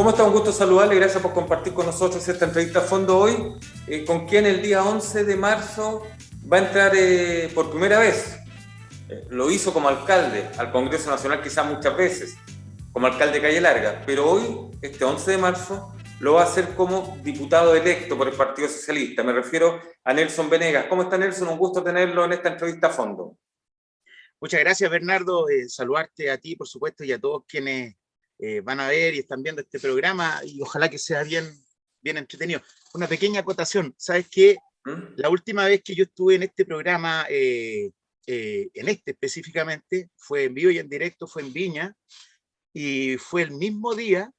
¿Cómo está? Un gusto saludarle, gracias por compartir con nosotros esta entrevista a fondo hoy, con quien el día 11 de marzo va a entrar por primera vez. Lo hizo como alcalde al Congreso Nacional quizás muchas veces, como alcalde de Calle Larga, pero hoy, este 11 de marzo, lo va a hacer como diputado electo por el Partido Socialista. Me refiero a Nelson Venegas. ¿Cómo está, Nelson? Un gusto tenerlo en esta entrevista a fondo. Muchas gracias, Bernardo. Saludarte a ti, por supuesto, y a todos quienes van a ver y están viendo este programa, y ojalá que sea bien entretenido. Una pequeña acotación. ¿Sabes qué? La última vez que yo estuve en este programa, en este específicamente, fue en vivo y en directo, fue en Viña, y fue el mismo día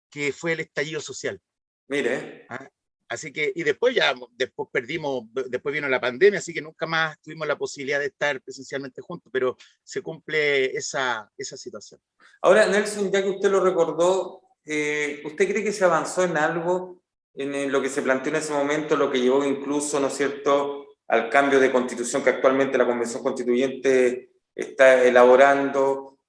que fue el estallido social. Mire. ¿Ah? Así que, y después después vino la pandemia, así que nunca más tuvimos la posibilidad de estar presencialmente juntos, pero se cumple esa situación. Ahora, Nelson, ya que usted lo recordó, ¿usted cree que se avanzó en algo, en lo que se planteó en ese momento, lo que llevó incluso, ¿no es cierto?, al cambio de constitución que actualmente la Convención Constituyente está elaborando?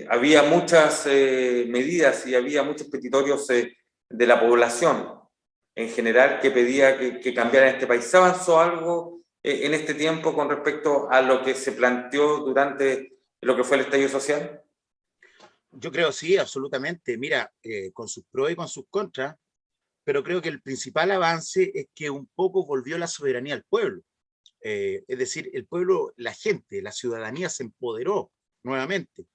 Había muchas medidas y había muchos petitorios de la población en general que pedía que cambiara en este país. ¿Se avanzó algo en este tiempo con respecto a lo que se planteó durante lo que fue el estallido social? Yo creo sí, absolutamente. Mira, con sus pros y con sus contras, pero creo que el principal avance es que un poco volvió la soberanía al pueblo. Es decir, el pueblo, la gente, la ciudadanía se empoderó nuevamente.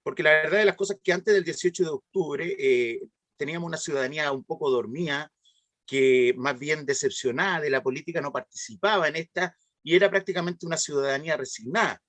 Porque la verdad de las cosas es que antes del 18 de octubre teníamos una ciudadanía un poco dormida, que más bien decepcionada de la política no participaba en esta y era prácticamente una ciudadanía resignada.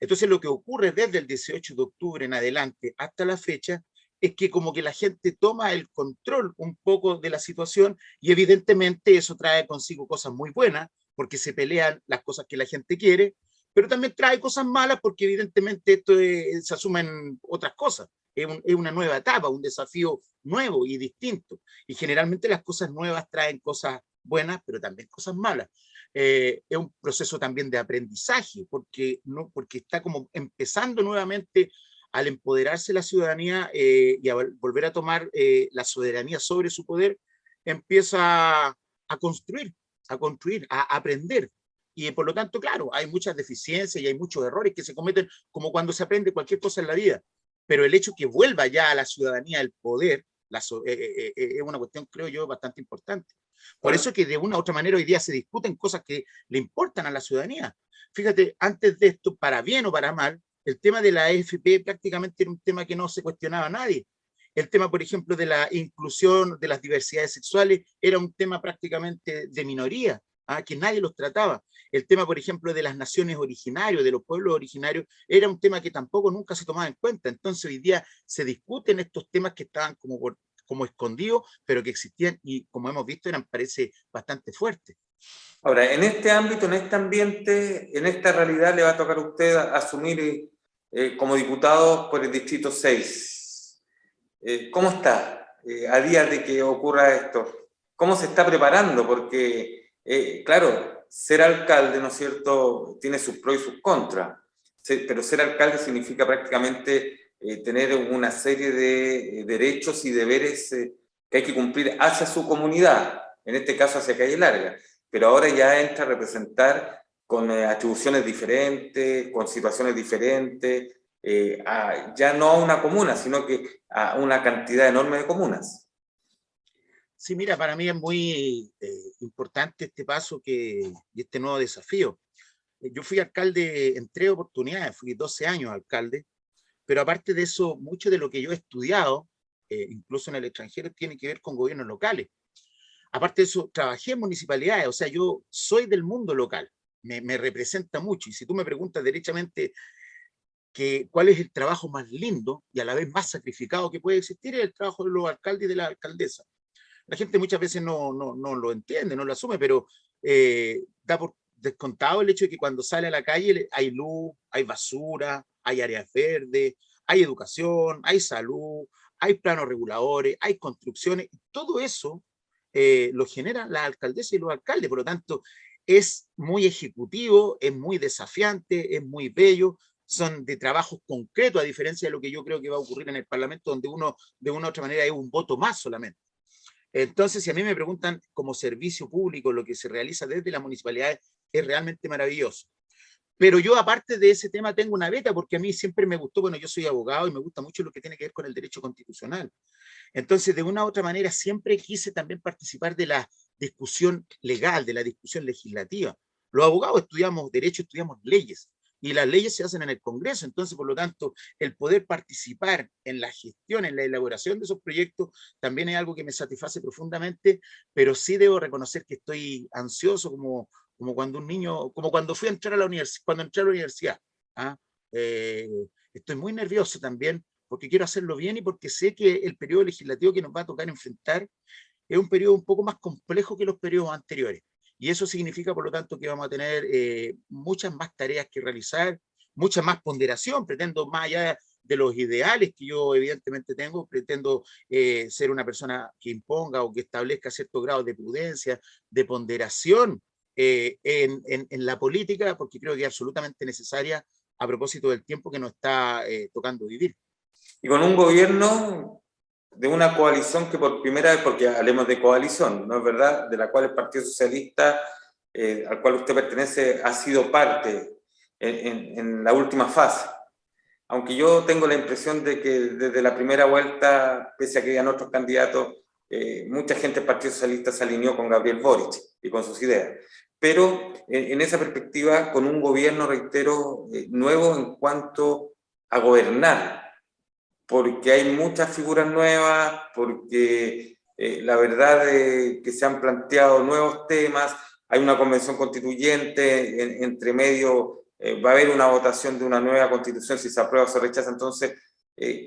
Entonces lo que ocurre desde el 18 de octubre en adelante hasta la fecha es que como que la gente toma el control un poco de la situación y evidentemente eso trae consigo cosas muy buenas porque se pelean las cosas que la gente quiere, pero también trae cosas malas porque evidentemente esto se asumen otras cosas. Es una nueva etapa, un desafío nuevo y distinto. Y generalmente las cosas nuevas traen cosas buenas, pero también cosas malas. Es un proceso también de aprendizaje, porque está como empezando nuevamente al empoderarse la ciudadanía y a volver a tomar la soberanía sobre su poder, empieza a aprender. Y por lo tanto, claro, hay muchas deficiencias y hay muchos errores que se cometen, como cuando se aprende cualquier cosa en la vida. Pero el hecho que vuelva ya a la ciudadanía el poder es una cuestión, creo yo, bastante importante. Por eso que de una u otra manera hoy día se discuten cosas que le importan a la ciudadanía. Fíjate, antes de esto, para bien o para mal, el tema de la AFP prácticamente era un tema que no se cuestionaba a nadie. El tema, por ejemplo, de la inclusión de las diversidades sexuales era un tema prácticamente de minoría, que nadie los trataba. El tema, por ejemplo, de las naciones originarias, de los pueblos originarios, era un tema que tampoco nunca se tomaba en cuenta. Entonces hoy día se discuten estos temas que estaban como escondidos, pero que existían y como hemos visto eran, parece, bastante fuertes. Ahora, en este ámbito, en este ambiente, en esta realidad le va a tocar a usted asumir como diputado por el Distrito 6. ¿Cómo está a día de que ocurra esto? ¿Cómo se está preparando? Porque, claro, ser alcalde, ¿no es cierto?, tiene sus pros y sus contras, pero ser alcalde significa prácticamente tener una serie de derechos y deberes que hay que cumplir hacia su comunidad, en este caso hacia Calle Larga, pero ahora ya entra a representar con atribuciones diferentes, con situaciones diferentes, ya no a una comuna, sino que a una cantidad enorme de comunas. Sí, mira, para mí es muy importante este paso y este nuevo desafío. Yo fui alcalde en 3 oportunidades, fui 12 años alcalde, pero aparte de eso, mucho de lo que yo he estudiado, incluso en el extranjero, tiene que ver con gobiernos locales. Aparte de eso, trabajé en municipalidades, o sea, yo soy del mundo local, me representa mucho. Y si tú me preguntas derechamente cuál es el trabajo más lindo y a la vez más sacrificado que puede existir, es el trabajo de los alcaldes y de la alcaldesa. La gente muchas veces no lo entiende, no lo asume, pero da por descontado el hecho de que cuando sale a la calle hay luz, hay basura, hay áreas verdes, hay educación, hay salud, hay planos reguladores, hay construcciones, y todo eso lo generan la alcaldesa y los alcaldes. Por lo tanto, es muy ejecutivo, es muy desafiante, es muy bello, son de trabajos concretos, a diferencia de lo que yo creo que va a ocurrir en el Parlamento, donde uno de una u otra manera es un voto más solamente. Entonces, si a mí me preguntan como servicio público, lo que se realiza desde las municipalidades es realmente maravilloso. Pero yo, aparte de ese tema, tengo una beta, porque a mí siempre me gustó, bueno, yo soy abogado y me gusta mucho lo que tiene que ver con el derecho constitucional. Entonces, de una u otra manera, siempre quise también participar de la discusión legal, de la discusión legislativa. Los abogados estudiamos derecho, estudiamos leyes, y las leyes se hacen en el Congreso. Entonces, por lo tanto, el poder participar en la gestión, en la elaboración de esos proyectos, también es algo que me satisface profundamente, pero sí debo reconocer que estoy ansioso como cuando un niño, como cuando fui a entrar a la universidad, cuando entré a la universidad. ¿Ah? Eh, Estoy muy nervioso también, porque quiero hacerlo bien y porque sé que el periodo legislativo que nos va a tocar enfrentar es un periodo un poco más complejo que los periodos anteriores. Y eso significa, por lo tanto, que vamos a tener muchas más tareas que realizar, mucha más ponderación. Pretendo, más allá de los ideales que yo evidentemente tengo, pretendo ser una persona que imponga o que establezca cierto grado de prudencia, de ponderación en la política, porque creo que es absolutamente necesaria a propósito del tiempo que nos está tocando vivir. Y con un gobierno de una coalición que por primera vez, porque hablemos de coalición, ¿no es verdad?, de la cual el Partido Socialista, al cual usted pertenece, ha sido parte en la última fase. Aunque yo tengo la impresión de que desde la primera vuelta, pese a que hayan otros candidatos, mucha gente del Partido Socialista se alineó con Gabriel Boric y con sus ideas. Pero en esa perspectiva, con un gobierno, reitero, nuevo en cuanto a gobernar, porque hay muchas figuras nuevas, porque la verdad es que se han planteado nuevos temas, hay una convención constituyente, entre medio va a haber una votación de una nueva constitución si se aprueba o se rechaza. Entonces,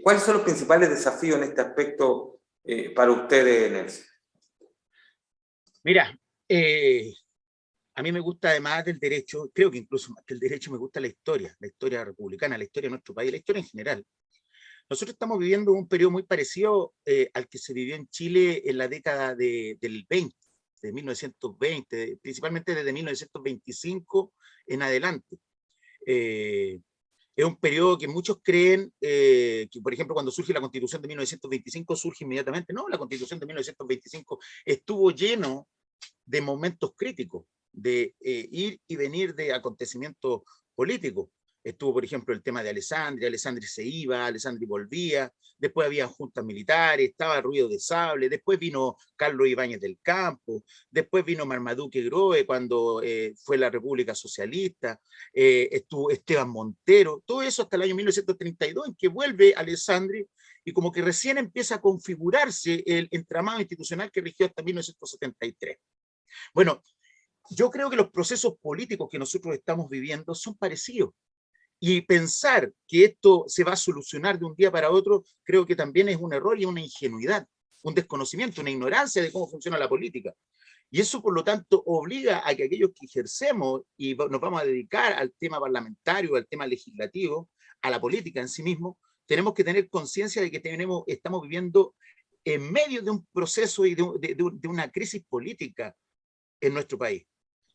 ¿cuáles son los principales desafíos en este aspecto para ustedes, Nelson? Mira, a mí me gusta, además del derecho, creo que incluso más que el derecho, me gusta la historia republicana, la historia de nuestro país, la historia en general. Nosotros estamos viviendo un periodo muy parecido al que se vivió en Chile en la década del 20, de 1920, principalmente desde 1925 en adelante. Es un periodo que muchos creen que, por ejemplo, cuando surge la Constitución de 1925, surge inmediatamente. No, la Constitución de 1925 estuvo lleno de momentos críticos, de ir y venir de acontecimientos políticos. Estuvo, por ejemplo, el tema de Alessandri, Alessandri se iba, Alessandri volvía, después había juntas militares, estaba ruido de sable, después vino Carlos Ibáñez del Campo, después vino Marmaduke Grohe cuando fue la República Socialista, estuvo Esteban Montero, todo eso hasta el año 1932, en que vuelve Alessandri y como que recién empieza a configurarse el entramado institucional que rigió hasta 1973. Bueno, yo creo que los procesos políticos que nosotros estamos viviendo son parecidos. Y pensar que esto se va a solucionar de un día para otro, creo que también es un error y una ingenuidad, un desconocimiento, una ignorancia de cómo funciona la política. Y eso, por lo tanto, obliga a que aquellos que ejercemos y nos vamos a dedicar al tema parlamentario, al tema legislativo, a la política en sí mismo, tenemos que tener conciencia de que estamos viviendo en medio de un proceso y de una crisis política en nuestro país.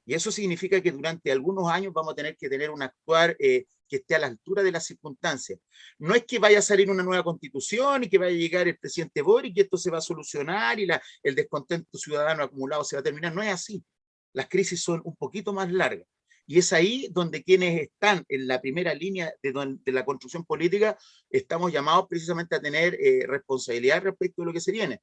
Y eso significa que durante algunos años vamos a tener que tener un actuar que esté a la altura de las circunstancias. No es que vaya a salir una nueva constitución y que vaya a llegar el presidente Boric y esto se va a solucionar y el descontento ciudadano acumulado se va a terminar. No es así. Las crisis son un poquito más largas. Y es ahí donde quienes están en la primera línea de la construcción política estamos llamados precisamente a tener responsabilidad respecto de lo que se viene.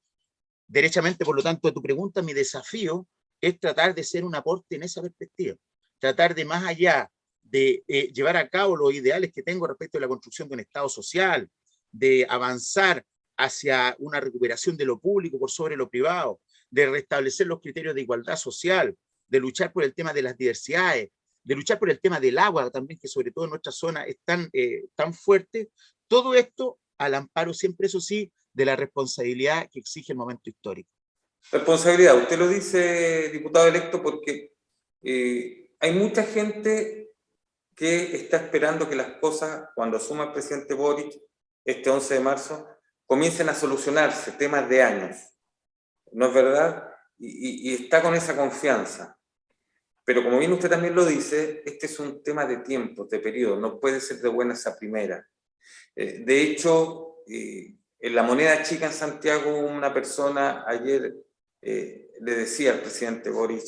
Derechamente, por lo tanto, a tu pregunta, mi desafío es tratar de ser un aporte en esa perspectiva, tratar de más allá de llevar a cabo los ideales que tengo respecto a la construcción de un Estado social, de avanzar hacia una recuperación de lo público por sobre lo privado, de restablecer los criterios de igualdad social, de luchar por el tema de las diversidades, de luchar por el tema del agua también, que sobre todo en nuestra zona es tan fuerte. Todo esto al amparo siempre, eso sí, de la responsabilidad que exige el momento histórico. Responsabilidad, usted lo dice, diputado electo, porque hay mucha gente que está esperando que las cosas, cuando asuma el presidente Boric, este 11 de marzo, comiencen a solucionarse, temas de años. ¿No es verdad? Y está con esa confianza. Pero como bien usted también lo dice, este es un tema de tiempo, de periodo, no puede ser de buenas a primeras. De hecho, en la Moneda Chica en Santiago, una persona ayer le decía al presidente Boric,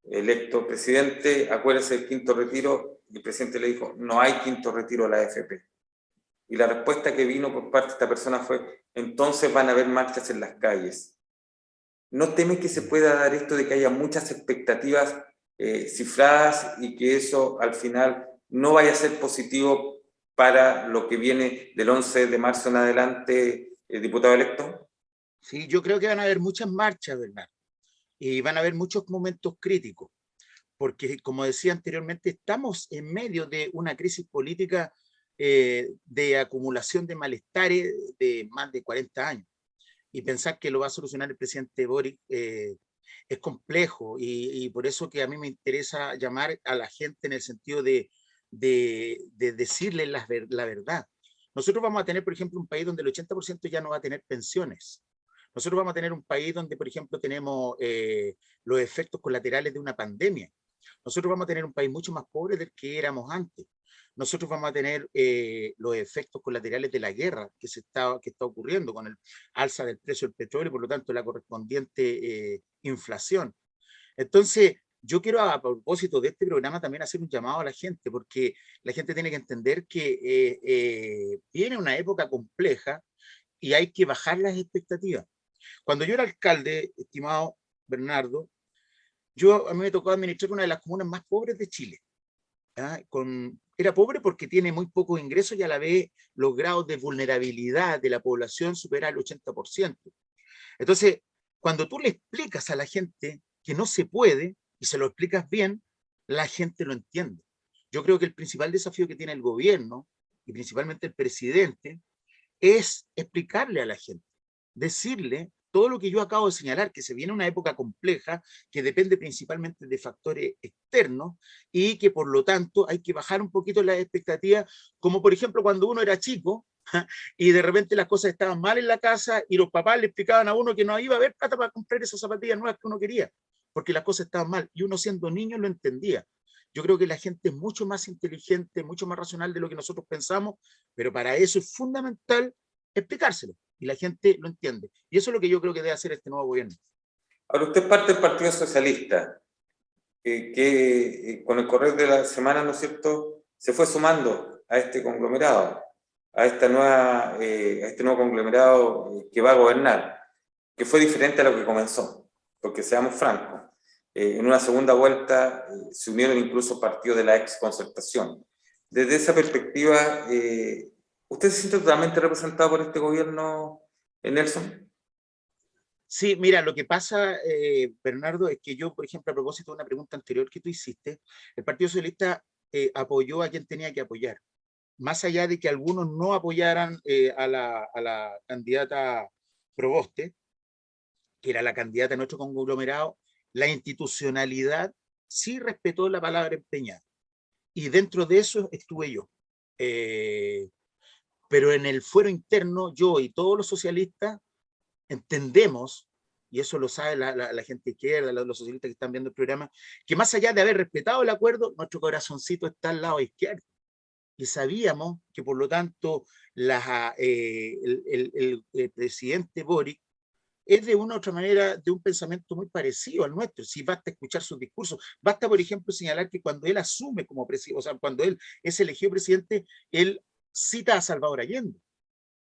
electo presidente, acuérdese del quinto retiro, y el presidente le dijo, no hay quinto retiro a la AFP. Y la respuesta que vino por parte de esta persona fue, entonces van a haber marchas en las calles. ¿No teme que se pueda dar esto de que haya muchas expectativas cifradas y que eso al final no vaya a ser positivo para lo que viene del 11 de marzo en adelante, diputado electo? Sí, yo creo que van a haber muchas marchas, ¿verdad? Y van a haber muchos momentos críticos, porque como decía anteriormente, estamos en medio de una crisis política de acumulación de malestares de más de 40 años. Y pensar que lo va a solucionar el presidente Boric es complejo y por eso que a mí me interesa llamar a la gente en el sentido de decirle la verdad. Nosotros vamos a tener, por ejemplo, un país donde el 80% ya no va a tener pensiones. Nosotros vamos a tener un país donde, por ejemplo, tenemos los efectos colaterales de una pandemia. Nosotros vamos a tener un país mucho más pobre del que éramos antes. Nosotros vamos a tener los efectos colaterales de la guerra que está ocurriendo con el alza del precio del petróleo y por lo tanto la correspondiente inflación. Entonces, yo quiero a propósito de este programa también hacer un llamado a la gente, porque la gente tiene que entender que viene una época compleja y hay que bajar las expectativas. Cuando yo era alcalde, estimado Bernardo, a mí me tocó administrar una de las comunas más pobres de Chile. ¿Ah? Era pobre porque tiene muy pocos ingresos y a la vez los grados de vulnerabilidad de la población supera el 80%. Entonces, cuando tú le explicas a la gente que no se puede y se lo explicas bien, la gente lo entiende. Yo creo que el principal desafío que tiene el gobierno y principalmente el presidente es explicarle a la gente, decirle todo lo que yo acabo de señalar, que se viene una época compleja, que depende principalmente de factores externos y que por lo tanto hay que bajar un poquito las expectativas, como por ejemplo cuando uno era chico y de repente las cosas estaban mal en la casa y los papás le explicaban a uno que no iba a haber plata para comprar esas zapatillas nuevas que uno quería, porque las cosas estaban mal y uno siendo niño lo entendía. Yo creo que la gente es mucho más inteligente, mucho más racional de lo que nosotros pensamos, pero para eso es fundamental explicárselo y la gente lo entiende. Y eso es lo que yo creo que debe hacer este nuevo gobierno. Ahora, usted es parte del Partido Socialista, que con el correr de la semana, ¿no es cierto?, se fue sumando a este conglomerado, a este nuevo conglomerado que va a gobernar, que fue diferente a lo que comenzó, porque seamos francos, en una segunda vuelta se unieron incluso partidos de la ex concertación. Desde esa perspectiva, ¿usted se siente totalmente representado por este gobierno, Nelson? Sí, mira, lo que pasa, Bernardo, es que yo, por ejemplo, a propósito de una pregunta anterior que tú hiciste, el Partido Socialista apoyó a quien tenía que apoyar. Más allá de que algunos no apoyaran a la candidata Proboste, que era la candidata de nuestro conglomerado, la institucionalidad sí respetó la palabra empeñada. Y dentro de eso estuve yo. Eh, pero en el fuero interno, yo y todos los socialistas entendemos, y eso lo sabe la gente izquierda, los socialistas que están viendo el programa, que más allá de haber respetado el acuerdo, nuestro corazoncito está al lado izquierdo. Y sabíamos que por lo tanto el presidente Boric es de una u otra manera de un pensamiento muy parecido al nuestro. Si basta escuchar sus discursos, basta, por ejemplo, señalar que cuando él asume como presidente, o sea, cuando él es elegido presidente, él cita a Salvador Allende.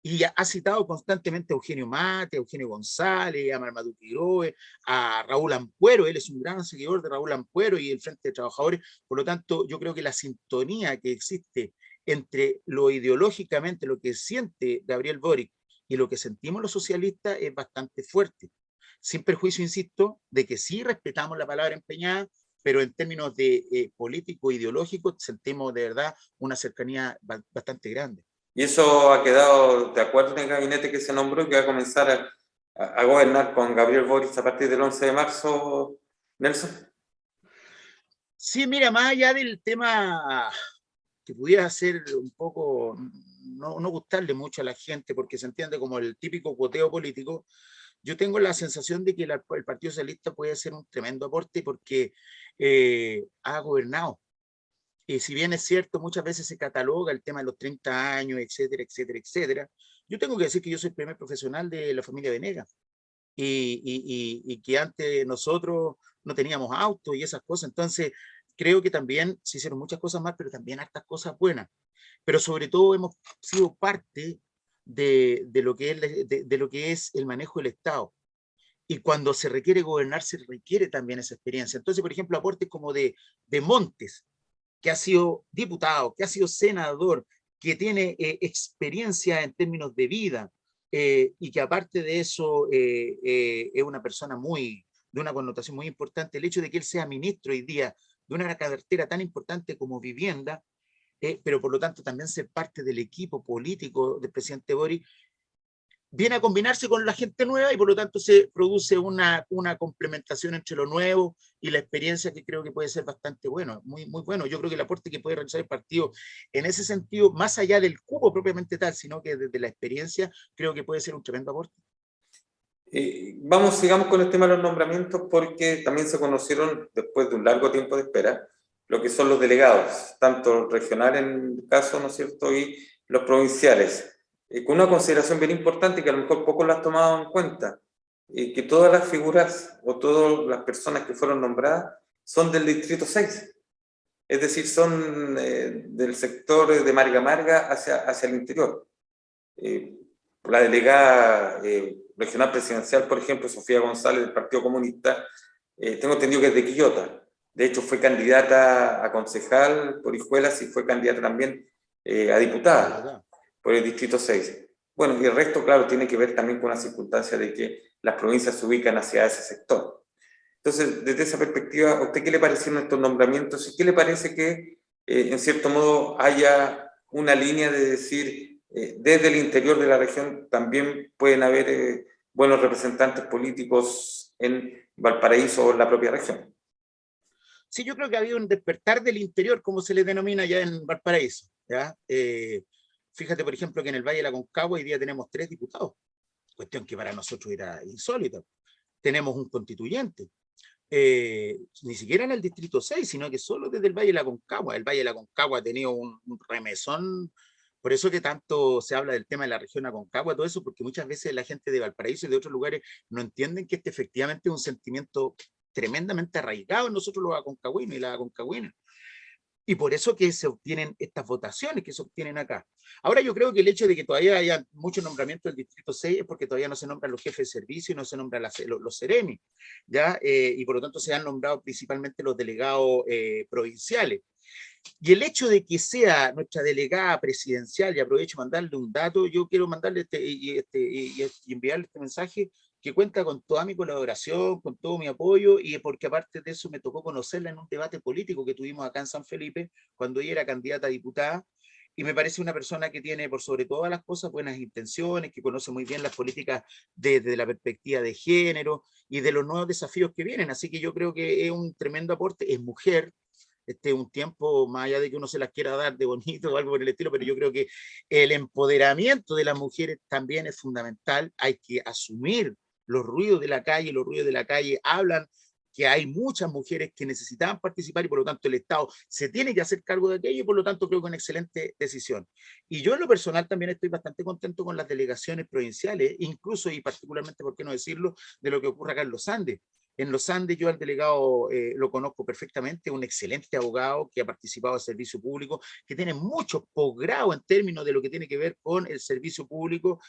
Y ha citado constantemente a Eugenio Mate, a Eugenio González, a Marmaduke Quiroga, a Raúl Ampuero. Él es un gran seguidor de Raúl Ampuero y el Frente de Trabajadores. Por lo tanto, yo creo que la sintonía que existe entre lo ideológicamente, lo que siente Gabriel Boric y lo que sentimos los socialistas es bastante fuerte. Sin perjuicio, insisto, de que sí respetamos la palabra empeñada, pero en términos de político, ideológico, sentimos de verdad una cercanía bastante grande. Y eso ha quedado de acuerdo en el gabinete que se nombró y que va a comenzar a gobernar con Gabriel Boric a partir del 11 de marzo, Nelson. Sí, mira, más allá del tema que pudiera ser un poco, no gustarle mucho a la gente, porque se entiende como el típico cuoteo político, yo tengo la sensación de que el Partido Socialista puede ser un tremendo aporte porque ha gobernado. Y si bien es cierto, muchas veces se cataloga el tema de los 30 años, etcétera, etcétera, etcétera, yo tengo que decir que yo soy el primer profesional de la familia Venegas y que antes nosotros no teníamos auto y esas cosas. Entonces, creo que también se hicieron muchas cosas mal, pero también hartas cosas buenas. Pero sobre todo hemos sido parte de lo que es, de lo que es el manejo del Estado. Y cuando se requiere gobernar, se requiere también esa experiencia. Entonces, por ejemplo, aportes como de Montes, que ha sido diputado, que ha sido senador, que tiene experiencia en términos de vida y que aparte de eso es una persona de una connotación muy importante. El hecho de que él sea ministro hoy día de una cartera tan importante como vivienda, pero por lo tanto también ser parte del equipo político del presidente Boric, viene a combinarse con la gente nueva y por lo tanto se produce una complementación entre lo nuevo y la experiencia que creo que puede ser bastante bueno, muy, muy bueno. Yo creo que el aporte que puede realizar el partido en ese sentido, más allá del cupo propiamente tal, sino que desde la experiencia, creo que puede ser un tremendo aporte. Sigamos con el tema de los nombramientos porque también se conocieron después de un largo tiempo de espera lo que son los delegados, tanto regionales en el caso, ¿no es cierto?, y los provinciales, con una consideración bien importante que a lo mejor pocos lo han tomado en cuenta, que todas las figuras o todas las personas que fueron nombradas son del Distrito 6, es decir, son del sector de Marga Marga hacia el interior. La delegada regional presidencial, por ejemplo, Sofía González del Partido Comunista, tengo entendido que es de Quillota. De hecho, fue candidata a concejal por Hijuelas y fue candidata también a diputada por el Distrito 6. Bueno, y el resto, claro, tiene que ver también con la circunstancia de que las provincias se ubican hacia ese sector. Entonces, desde esa perspectiva, ¿a usted qué le parecieron estos nombramientos? ¿Y qué le parece que, en cierto modo, haya una línea de decir, desde el interior de la región también pueden haber buenos representantes políticos en Valparaíso o en la propia región? Sí, yo creo que había un despertar del interior, como se le denomina ya en Valparaíso. ¿Ya? Fíjate, por ejemplo, que en el Valle de la Concagua hoy día tenemos 3 diputados, cuestión que para nosotros era insólita. Tenemos un constituyente, ni siquiera en el Distrito 6, sino que solo desde el Valle de la Concagua. El Valle de la Concagua ha tenido un remesón, por eso que tanto se habla del tema de la región Aconcagua, todo eso, porque muchas veces la gente de Valparaíso y de otros lugares no entienden que este efectivamente es un sentimiento tremendamente arraigado en nosotros los aconcagüinos y las aconcagüinas. Y por eso que se obtienen estas votaciones que se obtienen acá. Ahora yo creo que el hecho de que todavía haya muchos nombramientos del Distrito 6 es porque todavía no se nombran los jefes de servicio y no se nombran los seremi, ¿ya? Y por lo tanto se han nombrado principalmente los delegados provinciales. Y el hecho de que sea nuestra delegada presidencial, y aprovecho mandarle un dato, yo quiero mandarle y enviarle este mensaje, que cuenta con toda mi colaboración, con todo mi apoyo, y porque aparte de eso me tocó conocerla en un debate político que tuvimos acá en San Felipe, cuando ella era candidata a diputada, y me parece una persona que tiene, por sobre todas las cosas, buenas intenciones, que conoce muy bien las políticas desde la perspectiva de género y de los nuevos desafíos que vienen, así que yo creo que es un tremendo aporte, es mujer, un tiempo, más allá de que uno se las quiera dar de bonito o algo por el estilo, pero yo creo que el empoderamiento de las mujeres también es fundamental, hay que asumir los ruidos de la calle, los ruidos de la calle hablan que hay muchas mujeres que necesitaban participar y por lo tanto el Estado se tiene que hacer cargo de aquello y por lo tanto creo que es una excelente decisión. Y yo en lo personal también estoy bastante contento con las delegaciones provinciales, incluso y particularmente, por qué no decirlo, de lo que ocurre acá en los Andes. En los Andes yo al delegado lo conozco perfectamente, un excelente abogado que ha participado en servicio público, que tiene mucho posgrado en términos de lo que tiene que ver con el servicio público,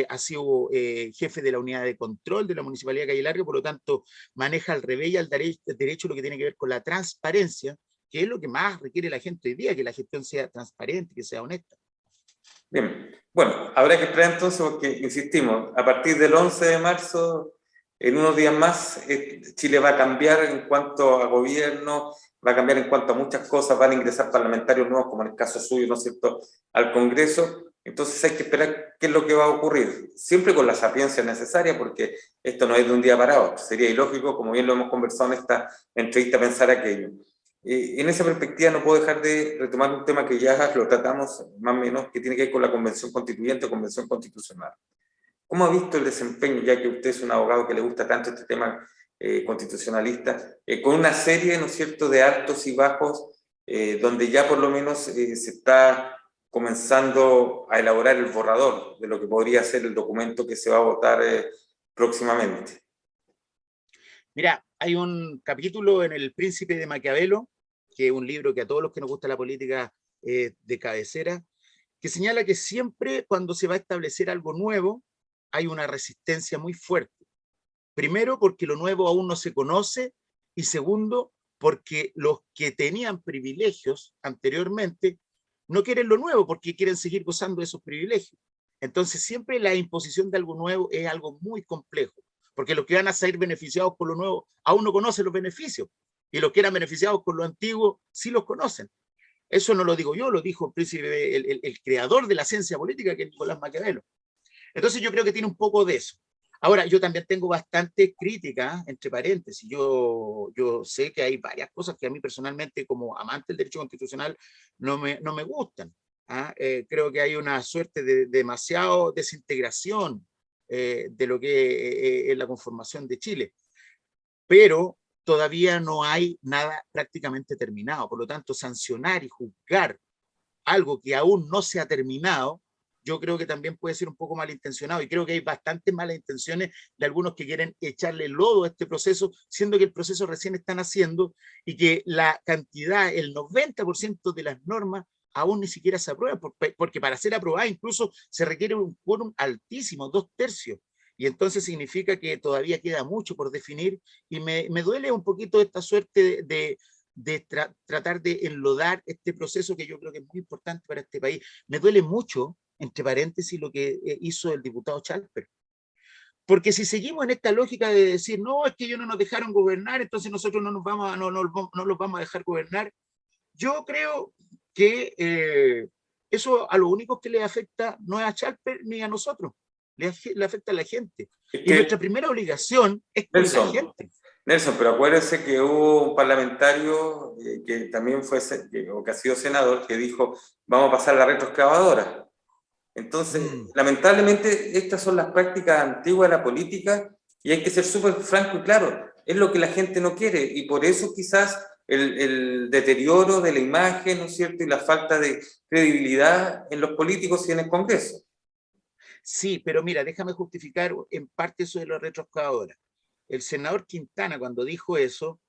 ha sido jefe de la unidad de control de la Municipalidad de Calle Larga, por lo tanto maneja al revés y al derecho lo que tiene que ver con la transparencia, que es lo que más requiere la gente hoy día, que la gestión sea transparente, que sea honesta. Bien, bueno, habrá que esperar entonces porque, insistimos, a partir del 11 de marzo, en unos días más, Chile va a cambiar en cuanto a gobierno, va a cambiar en cuanto a muchas cosas, van a ingresar parlamentarios nuevos, como en el caso suyo, ¿no es cierto?, al Congreso. Entonces hay que esperar qué es lo que va a ocurrir, siempre con la sapiencia necesaria, porque esto no es de un día para otro. Sería ilógico, como bien lo hemos conversado en esta entrevista, pensar aquello. En esa perspectiva no puedo dejar de retomar un tema que ya lo tratamos más o menos, que tiene que ver con la Convención Constituyente o Convención Constitucional. ¿Cómo ha visto el desempeño, ya que usted es un abogado que le gusta tanto este tema constitucionalista, con una serie, ¿no es cierto?, de altos y bajos, donde ya por lo menos se está comenzando a elaborar el borrador de lo que podría ser el documento que se va a votar próximamente? Mira, hay un capítulo en El Príncipe de Maquiavelo, que es un libro que a todos los que nos gusta la política de cabecera, que señala que siempre cuando se va a establecer algo nuevo, hay una resistencia muy fuerte. Primero, porque lo nuevo aún no se conoce, y segundo, porque los que tenían privilegios anteriormente no quieren lo nuevo porque quieren seguir gozando de esos privilegios. Entonces, siempre la imposición de algo nuevo es algo muy complejo, porque los que van a salir beneficiados por lo nuevo aún no conocen los beneficios, y los que eran beneficiados por lo antiguo sí los conocen. Eso no lo digo yo, lo dijo el príncipe, el creador de la ciencia política, que es Nicolás Maquiavelo. Entonces yo creo que tiene un poco de eso. Ahora, yo también tengo bastante crítica, entre paréntesis. Yo sé que hay varias cosas que a mí personalmente, como amante del derecho constitucional, no me gustan. ¿Ah? Creo que hay una suerte de demasiado desintegración de lo que es la conformación de Chile. Pero todavía no hay nada prácticamente terminado. Por lo tanto, sancionar y juzgar algo que aún no se ha terminado, yo creo que también puede ser un poco malintencionado, y creo que hay bastantes malas intenciones de algunos que quieren echarle lodo a este proceso, siendo que el proceso recién están haciendo, y que la cantidad, el 90% de las normas aún ni siquiera se aprueban, porque para ser aprobada incluso se requiere un quórum altísimo, 2/3, y entonces significa que todavía queda mucho por definir, y me duele un poquito esta suerte de tratar de enlodar este proceso que yo creo que es muy importante para este país. Me duele mucho, entre paréntesis, lo que hizo el diputado Chalper. Porque si seguimos en esta lógica de decir, no, es que ellos no nos dejaron gobernar, entonces nosotros no los vamos a dejar gobernar, yo creo que eso a lo único que le afecta no es a Chalper ni a nosotros, le afecta a la gente. Es Y nuestra que, primera obligación es con la Nelson, gente. Nelson, pero acuérdese que hubo un parlamentario que también fue, o que ha sido senador, que dijo, vamos a pasar la retroexcavadora. Entonces, lamentablemente, estas son las prácticas antiguas de la política y hay que ser súper franco y claro, es lo que la gente no quiere y por eso quizás el deterioro de la imagen, ¿no es cierto?, y la falta de credibilidad en los políticos y en el Congreso. Sí, pero mira, déjame justificar en parte eso de la retroexcavadora. El senador Quintana, cuando dijo eso,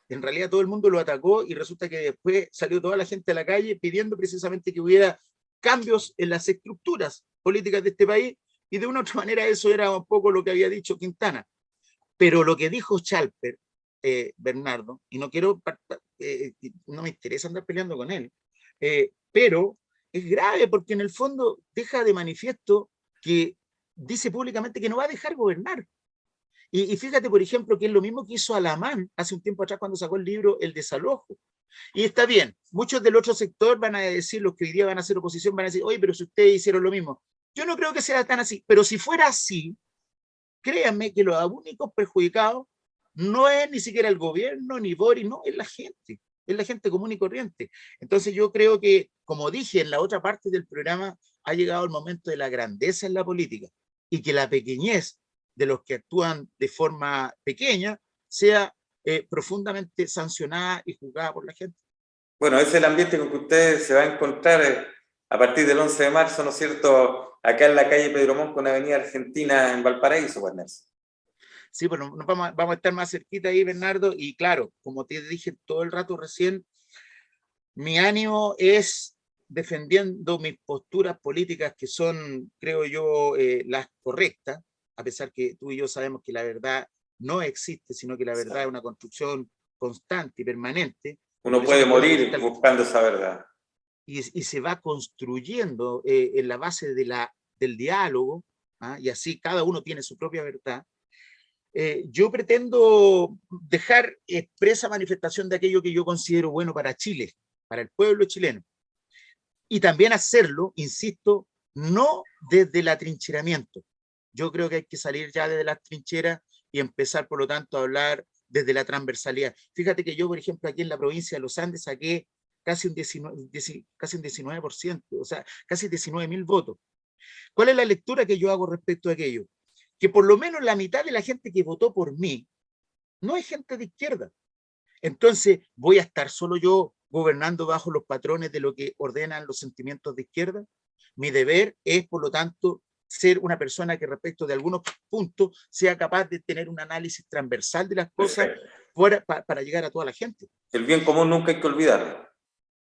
en realidad todo el mundo lo atacó, y resulta que después salió toda la gente a la calle pidiendo precisamente que hubiera cambios en las estructuras políticas de este país, y de una u otra manera eso era un poco lo que había dicho Quintana. Pero lo que dijo Chalper, Bernardo, y no quiero, no me interesa andar peleando con él, pero es grave porque en el fondo deja de manifiesto que dice públicamente que no va a dejar gobernar. Y fíjate, por ejemplo, que es lo mismo que hizo Alamán hace un tiempo atrás cuando sacó el libro El desalojo. Y está bien, muchos del otro sector van a decir, los que hoy día van a hacer oposición, van a decir, oye, pero si ustedes hicieron lo mismo. Yo no creo que sea tan así, pero si fuera así, créanme que los únicos perjudicados no es ni siquiera el gobierno, ni Boris, no, es la gente común y corriente. Entonces yo creo que, como dije en la otra parte del programa, ha llegado el momento de la grandeza en la política, y que la pequeñez de los que actúan de forma pequeña sea profundamente sancionada y juzgada por la gente. Bueno, ese es el ambiente con que usted se va a encontrar a partir del 11 de marzo, ¿no es cierto?, acá en la calle Pedro Montt con Avenida Argentina en Valparaíso, pues, Nelson. Sí, bueno, vamos a estar más cerquita ahí, Bernardo, y claro, como te dije todo el rato recién, mi ánimo es defendiendo mis posturas políticas que son, creo yo, las correctas, a pesar que tú y yo sabemos que la verdad no existe, sino que la verdad es una construcción constante y permanente, y Uno por eso puede no puedo decir morir buscando esa verdad. y se va construyendo en la base del diálogo, ¿ah? Y así cada uno tiene su propia verdad. Yo pretendo dejar expresa manifestación de aquello que yo considero bueno para Chile, para el pueblo chileno, y también hacerlo, insisto, no desde el atrincheramiento. Yo creo que hay que salir ya desde las trincheras y empezar, por lo tanto, a hablar desde la transversalidad. Fíjate que yo, por ejemplo, aquí en la provincia de los Andes saqué casi un 19%, o sea, casi 19.000 votos. ¿Cuál es la lectura que yo hago respecto a aquello? que por lo menos la mitad de la gente que votó por mí no es gente de izquierda. Entonces, ¿voy a estar solo yo gobernando bajo los patrones de lo que ordenan los sentimientos de izquierda? Mi deber es, por lo tanto, ser una persona que respecto de algunos puntos sea capaz de tener un análisis transversal de las cosas para llegar a toda la gente. El bien común nunca hay que olvidarlo.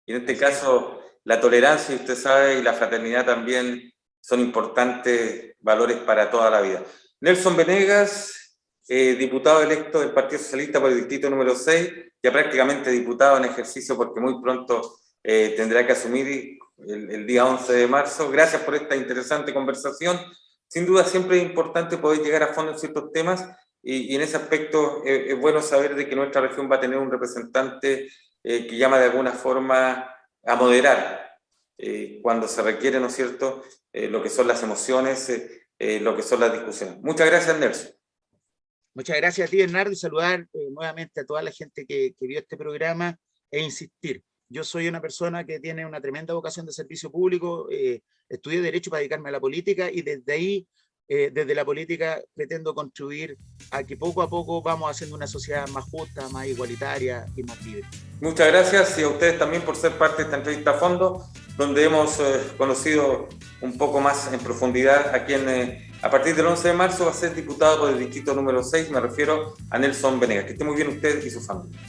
Y en este caso, la tolerancia, usted sabe, y la fraternidad también son importantes valores para toda la vida. Nelson Venegas, diputado electo del Partido Socialista por el distrito número 6, ya prácticamente diputado en ejercicio porque muy pronto tendrá que asumir el día 11 de marzo. Gracias por esta interesante conversación. Sin duda siempre es importante poder llegar a fondo en ciertos temas y en ese aspecto es bueno saber de que nuestra región va a tener un representante que llama de alguna forma a moderar cuando se requiere, ¿no es cierto?, lo que son las emociones, lo que son las discusiones. Muchas gracias, Nelson. Muchas gracias a ti, Bernardo, y saludar nuevamente a toda la gente que vio este programa e insistir. Yo soy una persona que tiene una tremenda vocación de servicio público, estudié Derecho para dedicarme a la política y desde ahí, desde la política, pretendo contribuir a que poco a poco vamos haciendo una sociedad más justa, más igualitaria y más libre. Muchas gracias y a ustedes también por ser parte de esta entrevista a fondo, donde hemos conocido un poco más en profundidad a quien a partir del 11 de marzo va a ser diputado por el distrito número 6, me refiero a Nelson Venegas. Que esté muy bien usted y su familia.